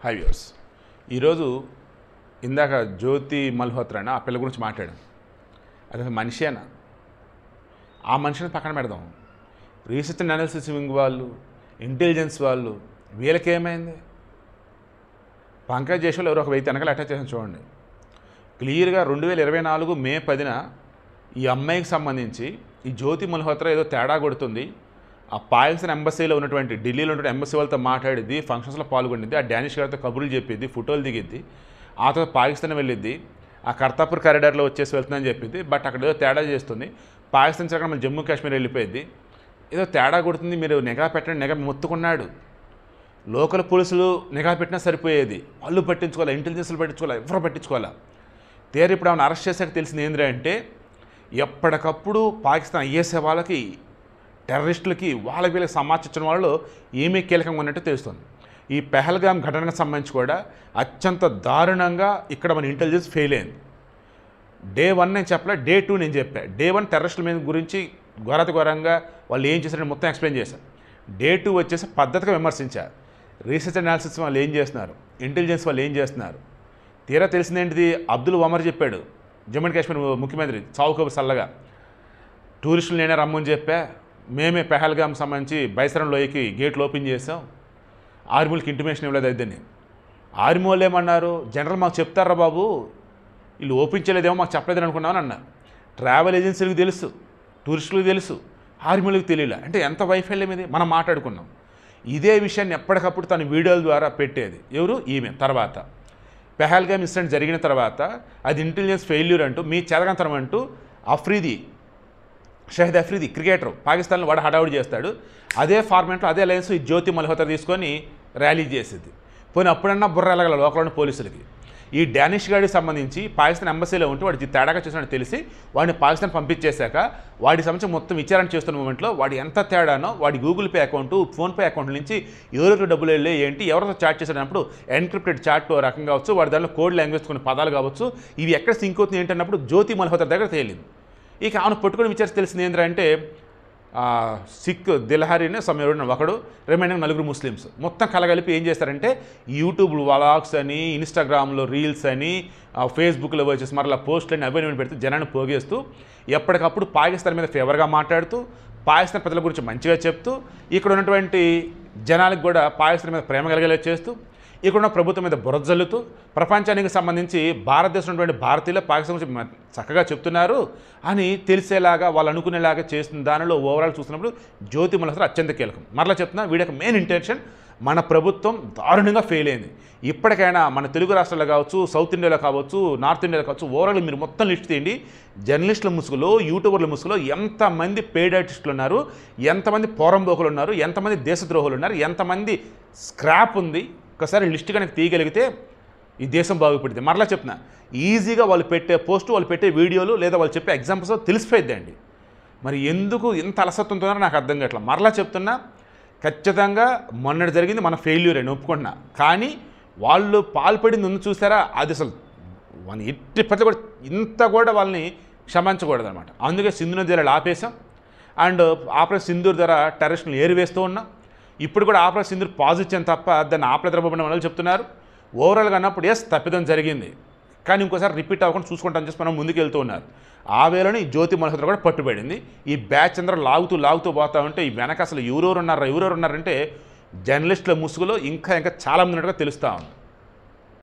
High viewers. ఈరోజు ఇందాక జ్యోతి మల్హోత్రా ఆ పిల్ల గురించి మాట్లాడాం. అది అసలు మనిషేనా? ఆ మనిషిని పక్కన పెడదాం. రీసెర్చ్ అండ్ అనాలిసిస్ వింగ్ వాళ్ళు, ఇంటెలిజెన్స్ వాళ్ళు, వీళ్ళకేమైంది? పంకజ్ జైస్వాల్ ఎవరో ఒక వ్యక్తి వెనకాల అటాచ్ చేసిన చూడండి. క్లియర్గా 2024 మే 10న ఈ అమ్మాయికి సంబంధించి ఈ జ్యోతి మల్హోత్రా ఏదో తేడా కొడుతుంది, ఆ పాకిస్తాన్ ఎంబసీలో ఉన్నటువంటి ఢిల్లీలో ఉన్నటువంటి ఎంబసీ వాళ్ళతో మాట్లాడిద్ది, ఫంక్షన్స్లో పాల్గొనిద్ది, ఆ డానిష్ గారితో కబుర్లు చెప్పిద్ది, ఫోటోలు దిగిద్ది, ఆ తర్వాత పాకిస్తాన్ వెళ్ళిద్ది, ఆ కర్తాపూర్ కారిడార్లో వచ్చేసి వెళ్తుందని చెప్పింది. బట్ అక్కడ ఏదో తేడా చేస్తుంది, పాకిస్తాన్ అక్కడ మన జమ్మూ కాశ్మీర్ వెళ్ళిపోయింది, ఏదో తేడా కొడుతుంది, మీరు నిఘా పెట్టండి. నిఘా మొత్తుకున్నాడు. లోకల్ పోలీసులు నిఘా పెట్టినా సరిపోయేది, వాళ్ళు పట్టించుకోవాలి, ఇంటెలిజెన్స్లు పట్టించుకోవాలి, ఎవరు పట్టించుకోవాలా. తీరు ఇప్పుడు ఆమెను అరెస్ట్ చేశాక తెలిసింది ఏంటంటే ఎప్పటికప్పుడు పాకిస్తాన్ ఐఎస్ఏ వాళ్ళకి, టెర్రరిస్టులకి, వాళ్ళకి వీళ్ళకి సమాచారం వాళ్ళు ఏమీ కీలకంగా ఉన్నట్టు తెలుస్తుంది. ఈ పెహల్గాం ఘటనకు సంబంధించి కూడా అత్యంత దారుణంగా ఇక్కడ మన ఇంటెలిజెన్స్ ఫెయిల్ అయింది. డే 1 నేను చెప్పలే, డే 2 నేను చెప్పా. డే 1 టెర్రరిస్టుల మీద గురించి ఘోరంగా వాళ్ళు ఏం చేశారని మొత్తం ఎక్స్ప్లెయిన్ చేశాను. డే 2 వచ్చేసి పద్ధతిగా విమర్శించారు. రీసెర్చ్ అనాలిసిస్ వాళ్ళు ఏం చేస్తున్నారు, ఇంటెలిజెన్స్ వాళ్ళు ఏం చేస్తున్నారు. తీరా తెలిసిందేంటిది, అబ్దుల్ ఒమర్ చెప్పాడు, జమ్మూ అండ్ కాశ్మీర్ ముఖ్యమంత్రి చావుకబు సల్లగా, టూరిస్టులు నేనే రమ్మని చెప్పా, మేమే పెహల్గాం సంబంధించి బైసరన్ లోయకి గేట్లు ఓపెన్ చేసాం, ఆర్మీలకి ఇంటిమేషన్ ఇవ్వలేదు అయిద్దని. ఆర్మీ వాళ్ళు ఏమన్నారు, జనరల్ మాకు చెప్తారా బాబు, వీళ్ళు ఓపెన్ చేయలేదేమో మాకు చెప్పలేదని అనుకున్నామని అన్నారు. ట్రావెల్ ఏజెన్సీలకు తెలుసు, టూరిస్టులకు తెలుసు, ఆర్మీలకు తెలియలే. అంటే ఎంత వైఫల్యం ఇది. మనం మాట్లాడుకున్నాం ఇదే విషయాన్ని ఎప్పటికప్పుడు తన వీడియోల ద్వారా పెట్టేది ఎవరు, ఈమె. తర్వాత పెహల్గాం ఇన్సిడెంట్ జరిగిన తర్వాత అది ఇంటెలిజెన్స్ ఫెయిల్యూర్ అంటూ, మీ చెరగంతరం అంటూ అఫ్రీది, షహీద్ అఫ్రీది క్రికెటర్, పాకిస్తాన్లో వాడు హడావుడి చేస్తాడు. అదే ఫార్మాట్లో అదే అలయన్స్ ఈ జ్యోతి మల్హోత్రా తీసుకొని ర్యాలీ చేసేది. పోనీ అప్పుడన్నా బుర్ర ఎలగల లోకల్లోని పోలీసులకి. ఈ డానిష్ గాడికి సంబంధించి పాకిస్తాన్ ఎంబసీలో ఉంటే వాడి తేడాగా చేసినట్టు తెలిసి వాడిని పాకిస్తాన్ పంపించేశాక వాడికి సంబంధించి మొత్తం విచారణ చేస్తున్న మూమెంట్లో వాడు ఎంత తేడానో, వాడి Google pay account, PhonePe account నుంచి ఎవరికి డబ్బులు వెళ్ళే ఏంటి, ఎవరితో చాట్ చేసేటప్పుడు ఎన్క్రిప్టెడ్ చాట్ రకం కావచ్చు, వాడి దాంట్లో కోడ్ లాంగ్వేజ్ కొన్ని పదాలు కావచ్చు, ఇవి ఎక్కడ సింక్ అవుతుంది ఏంటన్నప్పుడు జ్యోతి మల్హోత్రా దగ్గర తేలింది. ఇక ఆమెను పట్టుకొని విచారించి తెలిసింది ఏంటంటే సిక్ దిల్హారీనే సమయంలో ఒకడు, రిమైనింగ్ 4 ముస్లిమ్స్ మొత్తం కలగలిపి ఏం చేస్తారంటే యూట్యూబ్ వ్లాగ్స్ అని, ఇన్స్టాగ్రామ్లో రీల్స్ అని, ఫేస్బుక్లో వచ్చేసి మరలా పోస్టులు అని అవన్నీ పెడుతూ జనాన్ని పోగేస్తూ ఎప్పటికప్పుడు పాకిస్తాన్ మీద ఫేవర్గా మాట్లాడుతూ, పాకిస్తాన్ ప్రజల గురించి మంచిగా చెప్తూ, ఇక్కడ ఉన్నటువంటి జనాలకు కూడా పాకిస్తాన్ మీద ప్రేమ కలిగేలా చేస్తూ, ఇక్కడున్న ప్రభుత్వం మీద బురద జల్లుతూ, ప్రపంచానికి సంబంధించి భారతదేశంలో ఉన్నటువంటి భారతీయులు పాకిస్తాన్ గురించి చక్కగా చెప్తున్నారు అని తెలిసేలాగా వాళ్ళు అనుకునేలాగా చేస్తున్న దానిలో ఓవరాల్ చూసినప్పుడు జ్యోతి మల్హోత్రా అత్యంత కీలకం. మరలా చెప్తున్నా, వీడికి మెయిన్ ఇంటెన్షన్ మన ప్రభుత్వం దారుణంగా ఫెయిల్ అయింది. ఇప్పటికైనా మన తెలుగు రాష్ట్రాల్లో కావచ్చు, సౌత్ ఇండియాలో కావచ్చు, నార్త్ ఇండియాలో కావచ్చు, ఓవరాల్ మీరు మొత్తం లిస్ట్ తీయండి. జర్నలిస్టుల ముసుగులో, యూట్యూబర్ల ముసుగులో ఎంతమంది పెయిడ్ ఆర్టిస్టులు ఉన్నారు, ఎంతమంది పోరంబోకులు ఉన్నారు, ఎంతమంది దేశద్రోహులు ఉన్నారు, ఎంతమంది స్క్రాప్ ఉంది. ఒకసారి లిస్ట్ కనుక తీయగలిగితే ఈ దేశం బాగుపడుతుంది. మరలా చెప్తున్నా, ఈజీగా వాళ్ళు పెట్టే పోస్టు, వాళ్ళు పెట్టే వీడియోలు, లేదా వాళ్ళు చెప్పే ఎగ్జాంపుల్స్ తెలిసిపోయిద్దండి. మరి ఎందుకు ఇంత అలసత్వంతో నాకు అర్థం కావట్లేదు. మరలా చెప్తున్నా, ఖచ్చితంగా మొన్నటి జరిగింది మన ఫెయిల్యూర్ అని ఒప్పుకుంటున్నా. కానీ వాళ్ళు పాల్పడింది ఉంది చూసారా, అది అసలు మన ఎట్టి పట్ల కూడా ఇంత కూడా వాళ్ళని క్షమించకూడదు అనమాట. అందుకే సింధు నది జిల్లాలు ఆపేశాం. అండ్ ఆపరేషన్ సింధూర్ ద్వారా టెర్రరిస్టులను ఏరివేస్తూ ఉన్నాం. ఇప్పుడు కూడా ఆపరేషన్ సింధూర్ పాజ్ ఇచ్చాను తప్ప దాన్ని ఆపలేదరబడిన వాళ్ళు చెప్తున్నారు. ఓవరాల్గా అన్నప్పుడు ఎస్ తప్పిదం జరిగింది, కానీ ఇంకోసారి రిపీట్ అవ్వకుండా చూసుకుంటామని చెప్పి మనం ముందుకు వెళ్తూ ఉన్నారు. ఆ వేళని జ్యోతి మల్హోత్రా కూడా పట్టుబడింది. ఈ బ్యాచ్ అందరూ లాగుతూ పోతా ఉంటే ఈ వెనక అసలు ఎవరెవరు ఉన్నారంటే జర్నలిస్టుల ముసుగులో ఇంకా చాలామంది ఉన్నట్టుగా తెలుస్తూ ఉంది.